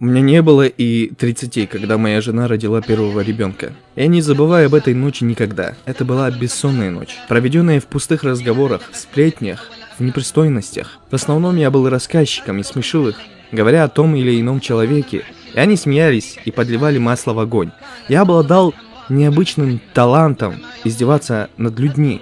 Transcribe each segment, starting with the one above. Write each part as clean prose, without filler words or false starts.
У меня не было и 30, когда моя жена родила первого ребенка. Я не забываю об этой ночи никогда. Это была бессонная ночь, проведенная в пустых разговорах, сплетнях, в непристойностях. В основном я был рассказчиком и смешил их, говоря о том или ином человеке. И они смеялись и подливали масло в огонь. Я обладал необычным талантом издеваться над людьми.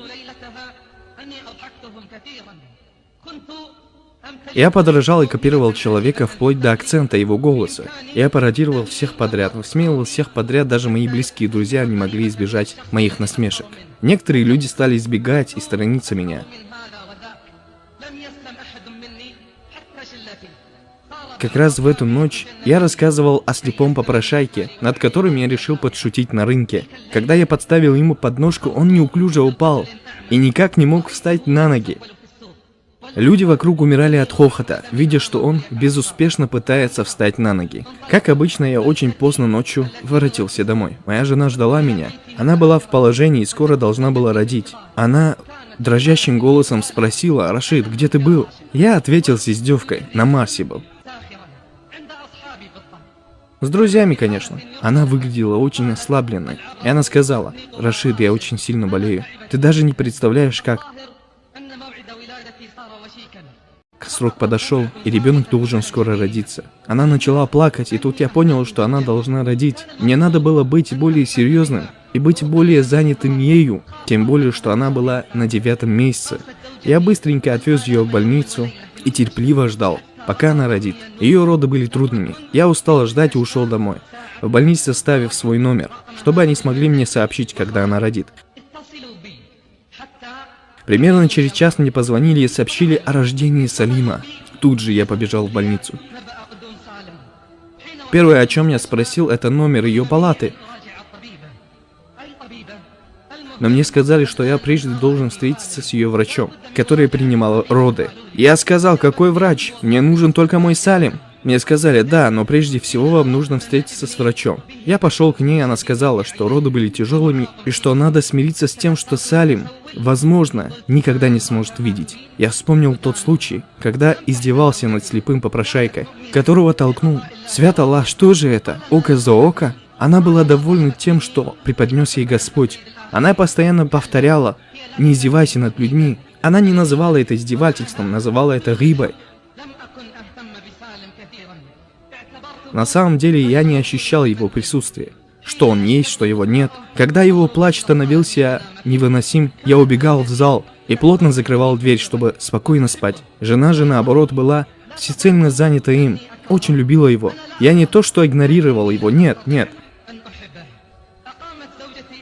Я подражал и копировал человека вплоть до акцента его голоса. Я пародировал всех подряд, высмеивал всех подряд, даже мои близкие друзья не могли избежать моих насмешек. Некоторые люди стали избегать и сторониться меня. Как раз в эту ночь я рассказывал о слепом попрошайке, над которым я решил подшутить на рынке. Когда я подставил ему подножку, он неуклюже упал и никак не мог встать на ноги. Люди вокруг умирали от хохота, видя, что он безуспешно пытается встать на ноги. Как обычно, я очень поздно ночью воротился домой. Моя жена ждала меня. Она была в положении и скоро должна была родить. Она дрожащим голосом спросила: «Рашид, где ты был?» Я ответил с издевкой: «На Марсе был». С друзьями, конечно. Она выглядела очень ослабленной. И она сказала: «Рашид, я очень сильно болею. Ты даже не представляешь, как...» Срок подошел, и ребенок должен скоро родиться. Она начала плакать, и тут я понял, что она должна родить. Мне надо было быть более серьезным и быть более занятым ею, тем более, что она была на 9-м месяце. Я быстренько отвез ее в больницу и терпеливо ждал, пока она родит. Ее роды были трудными. Я устал ждать и ушел домой, в больнице оставив свой номер, чтобы они смогли мне сообщить, когда она родит. Примерно через час мне позвонили и сообщили о рождении Салима. Тут же я побежал в больницу. Первое, о чем я спросил, это номер ее палаты. Но мне сказали, что я прежде должен встретиться с ее врачом, который принимал роды. Я сказал: «Какой врач? Мне нужен только мой Салим». Мне сказали: «Да, но прежде всего вам нужно встретиться с врачом». Я пошел к ней, она сказала, что роды были тяжелыми и что надо смириться с тем, что Салим, возможно, никогда не сможет видеть. Я вспомнил тот случай, когда издевался над слепым попрошайкой, которого толкнул. Свят Аллах, что же это? Око за око? Она была довольна тем, что преподнес ей Господь. Она постоянно повторяла: «Не издевайся над людьми». Она не называла это издевательством, называла это гибой. На самом деле я не ощущал его присутствия. Что он есть, что его нет. Когда его плач становился невыносим, я убегал в зал и плотно закрывал дверь, чтобы спокойно спать. Жена же, наоборот, была всецельно занята им, очень любила его. Я не то что игнорировал его, нет.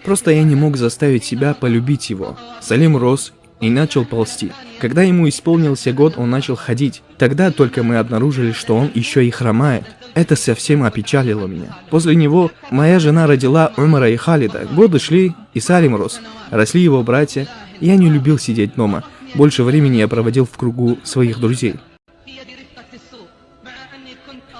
Просто я не мог заставить себя полюбить его. Салим рос и начал ползти. Когда ему исполнился год, он начал ходить. Тогда только мы обнаружили, что он еще и хромает. Это совсем опечалило меня. После него моя жена родила Умара и Халида. Годы шли, и Салим рос. Росли его братья. Я не любил сидеть дома. Больше времени я проводил в кругу своих друзей.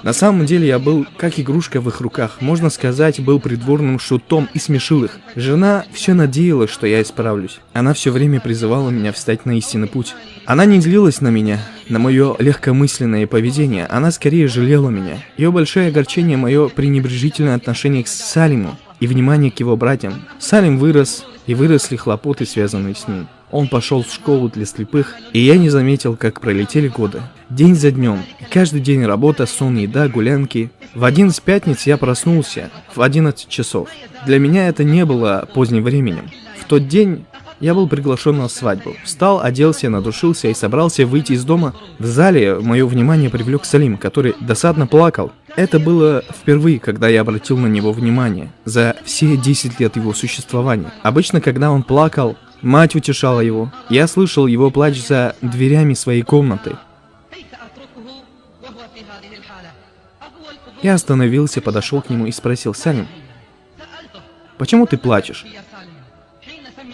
На самом деле я был как игрушка в их руках. Можно сказать, был придворным шутом и смешил их. Жена все надеялась, что я исправлюсь. Она все время призывала меня встать на истинный путь. Она не злилась на меня, на мое легкомысленное поведение. Она скорее жалела меня. Ее большое огорчение — мое пренебрежительное отношение к Салиму и внимание к его братьям. Салим вырос, и выросли хлопоты, связанные с ним. Он пошел в школу для слепых, и я не заметил, как пролетели годы. День за днем. Каждый день работа, сон, еда, гулянки. В один из пятниц я проснулся в 11 часов. Для меня это не было поздним временем. В тот день я был приглашен на свадьбу. Встал, оделся, надушился и собрался выйти из дома. В зале мое внимание привлек Салим, который досадно плакал. Это было впервые, когда я обратил на него внимание за все 10 лет его существования. Обычно, когда он плакал, мать утешала его. Я слышал его плач за дверями своей комнаты. Я остановился, подошел к нему и спросил: «Салим, почему ты плачешь?»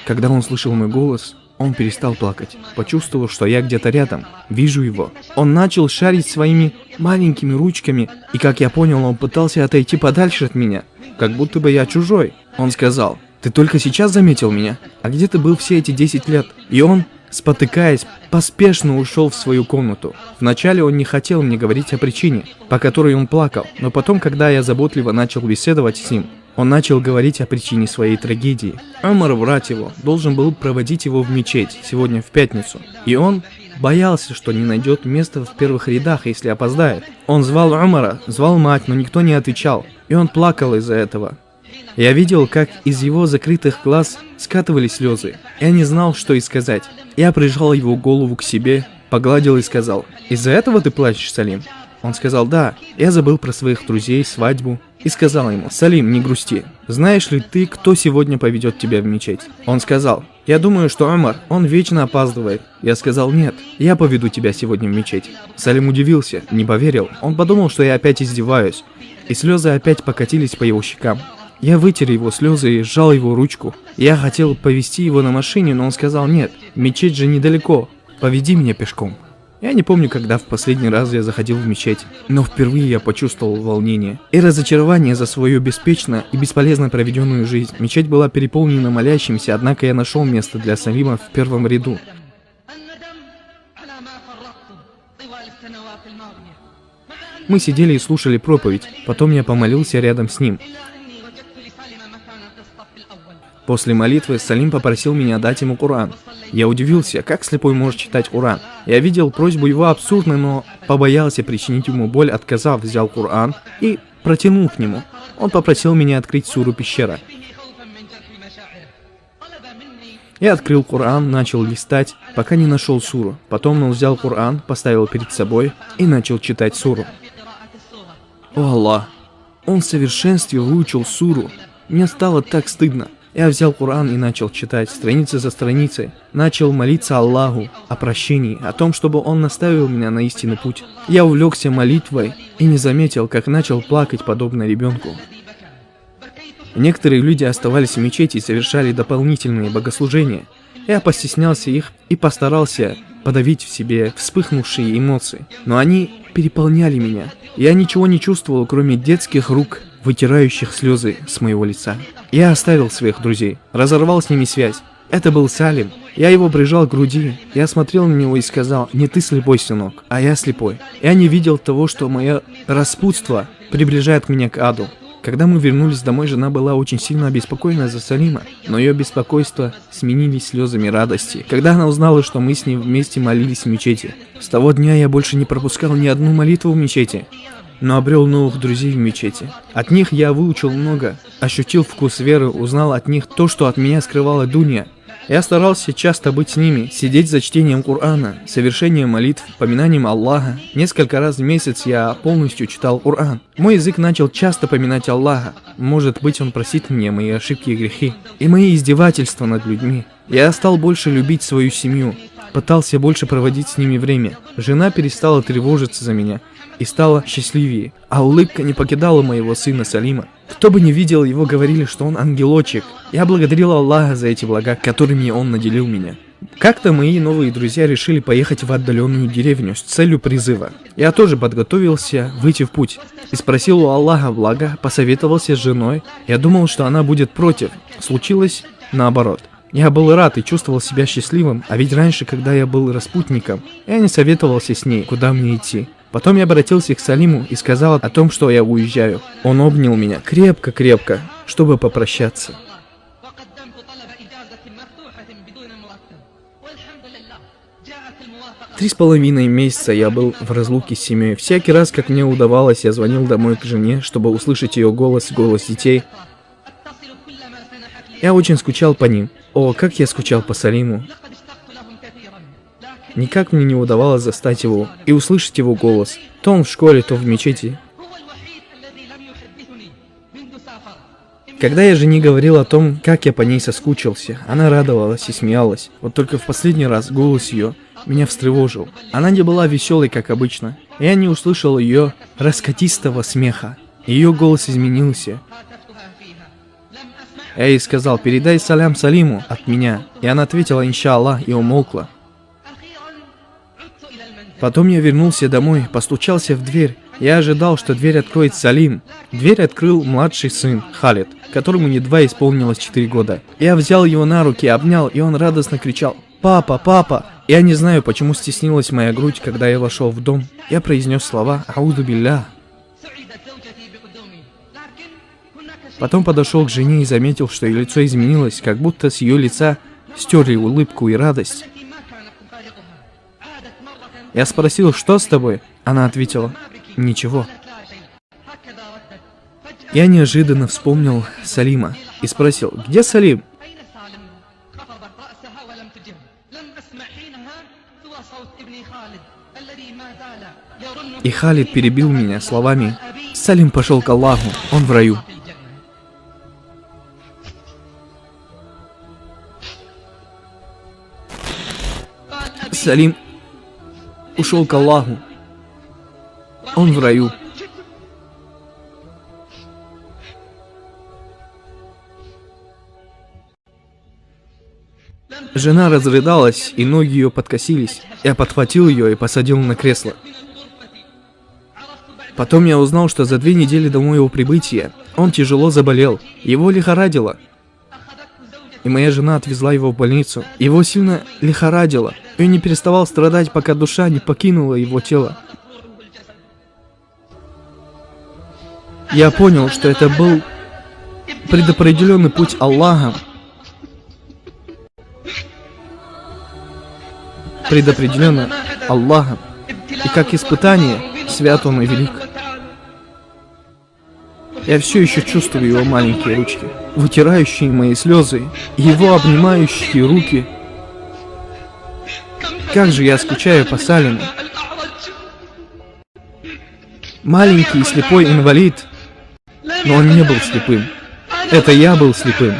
Когда он слышал мой голос, он перестал плакать. Почувствовал, что я где-то рядом, вижу его. Он начал шарить своими маленькими ручками, и, как я понял, он пытался отойти подальше от меня, как будто бы я чужой. Он сказал: «Ты только сейчас заметил меня? А где ты был все эти 10 лет?» И он спотыкаясь, поспешно ушел в свою комнату. Вначале он не хотел мне говорить о причине, по которой он плакал, но потом, когда я заботливо начал беседовать с ним, он начал говорить о причине своей трагедии. Умар, брат его, должен был проводить его в мечеть сегодня в пятницу, и он боялся, что не найдет места в первых рядах, если опоздает. Он звал Умара, звал мать, но никто не отвечал, и он плакал из-за этого. Я видел, как из его закрытых глаз скатывались слезы. Я не знал, что и сказать. Я прижал его голову к себе, погладил и сказал: «Из-за этого ты плачешь, Салим?» Он сказал: «Да, я забыл про своих друзей, свадьбу». И сказал ему: «Салим, не грусти. Знаешь ли ты, кто сегодня поведет тебя в мечеть?» Он сказал: «Я думаю, что Умар, он вечно опаздывает». Я сказал: «Нет, я поведу тебя сегодня в мечеть». Салим удивился, не поверил. Он подумал, что я опять издеваюсь. И слезы опять покатились по его щекам. Я вытер его слезы и сжал его ручку. Я хотел повезти его на машине, но он сказал: «Нет, мечеть же недалеко. Поведи меня пешком». Я не помню, когда в последний раз я заходил в мечеть, но впервые я почувствовал волнение и разочарование за свою беспечно и бесполезно проведенную жизнь. Мечеть была переполнена молящимися, однако я нашел место для Салима в первом ряду. Мы сидели и слушали проповедь, потом я помолился рядом с ним. После молитвы Салим попросил меня дать ему Коран. Я удивился, как слепой может читать Коран. Я видел просьбу его абсурдной, но побоялся причинить ему боль, отказав, взял Коран и протянул к нему. Он попросил меня открыть суру «Пещера». Я открыл Коран, начал листать, пока не нашел суру. Потом он взял Коран, поставил перед собой и начал читать суру. О Аллах! Он в совершенстве выучил суру. Мне стало так стыдно. Я взял Коран и начал читать, страница за страницей. Начал молиться Аллаху о прощении, о том, чтобы Он наставил меня на истинный путь. Я увлекся молитвой и не заметил, как начал плакать, подобно ребенку. Некоторые люди оставались в мечети и совершали дополнительные богослужения. Я постеснялся их и постарался подавить в себе вспыхнувшие эмоции. Но они переполняли меня. Я ничего не чувствовал, кроме детских рук, вытирающих слезы с моего лица. Я оставил своих друзей, разорвал с ними связь. Это был Салим. Я его прижал к груди. Я смотрел на него и сказал: «Не ты слепой, сынок, а я слепой». Я не видел того, что мое распутство приближает меня к аду. Когда мы вернулись домой, жена была очень сильно обеспокоена за Салима, но ее беспокойство сменились слезами радости, когда она узнала, что мы с ней вместе молились в мечети. С того дня я больше не пропускал ни одну молитву в мечети, но обрел новых друзей в мечети. От них я выучил много, ощутил вкус веры, узнал от них то, что от меня скрывала Дунья. Я старался часто быть с ними, сидеть за чтением Корана, совершением молитв, поминанием Аллаха. Несколько раз в месяц я полностью читал Коран. Мой язык начал часто поминать Аллаха. Может быть, Он простит мне мои ошибки и грехи, и мои издевательства над людьми. Я стал больше любить свою семью, пытался больше проводить с ними время. Жена перестала тревожиться за меня и стала счастливее, а улыбка не покидала моего сына Салима. Кто бы ни видел его, говорили, что он ангелочек. Я благодарил Аллаха за эти блага, которыми Он наделил меня. Как-то мои новые друзья решили поехать в отдаленную деревню с целью призыва. Я тоже подготовился выйти в путь и спросил у Аллаха блага, посоветовался с женой. Я думал, что она будет против. Случилось наоборот. Я был рад и чувствовал себя счастливым, а ведь раньше, когда я был распутником, я не советовался с ней, куда мне идти. Потом я обратился к Салиму и сказал о том, что я уезжаю. Он обнял меня крепко-крепко, чтобы попрощаться. 3,5 месяца я был в разлуке с семьей. Всякий раз, как мне удавалось, я звонил домой к жене, чтобы услышать ее голос, голос детей. Я очень скучал по ним. О, как я скучал по Салиму. Никак мне не удавалось застать его и услышать его голос. То он в школе, то в мечети. Когда я жене говорил о том, как я по ней соскучился, она радовалась и смеялась. Вот только в последний раз голос ее меня встревожил. Она не была веселой, как обычно. Я не услышал ее раскатистого смеха. Ее голос изменился. Я ей сказал: «Передай салям Салиму от меня». И она ответила: «Иншаллах», и умолкла. Потом я вернулся домой, постучался в дверь. Я ожидал, что дверь откроет Салим. Дверь открыл младший сын, Халид, которому едва исполнилось 4 года. Я взял его на руки, обнял, и он радостно кричал: «Папа, папа!» Я не знаю, почему стеснилась моя грудь, когда я вошел в дом. Я произнес слова «Аузу билля». Потом подошел к жене и заметил, что ее лицо изменилось, как будто с ее лица стерли улыбку и радость. Я спросил, что с тобой? Она ответила, ничего. Я неожиданно вспомнил Салима и спросил, где Салим? И Халид перебил меня словами, Салим пошел к Аллаху, он в раю. Салим ушел к Аллаху, он в раю. Жена разрыдалась, и ноги ее подкосились. Я подхватил ее и посадил на кресло. Потом я узнал, что за 2 недели до моего прибытия он тяжело заболел, его лихорадило. И моя жена отвезла его в больницу. Его сильно лихорадило, и он не переставал страдать, пока душа не покинула его тело. Я понял, что это был предопределенный путь Аллахом. Предопределенно Аллахом. И как испытание, свят он и велик. Я все еще чувствую его маленькие ручки, вытирающие мои слезы, его обнимающие руки. Как же я скучаю по Салиму. Маленький слепой инвалид, но он не был слепым. Это я был слепым.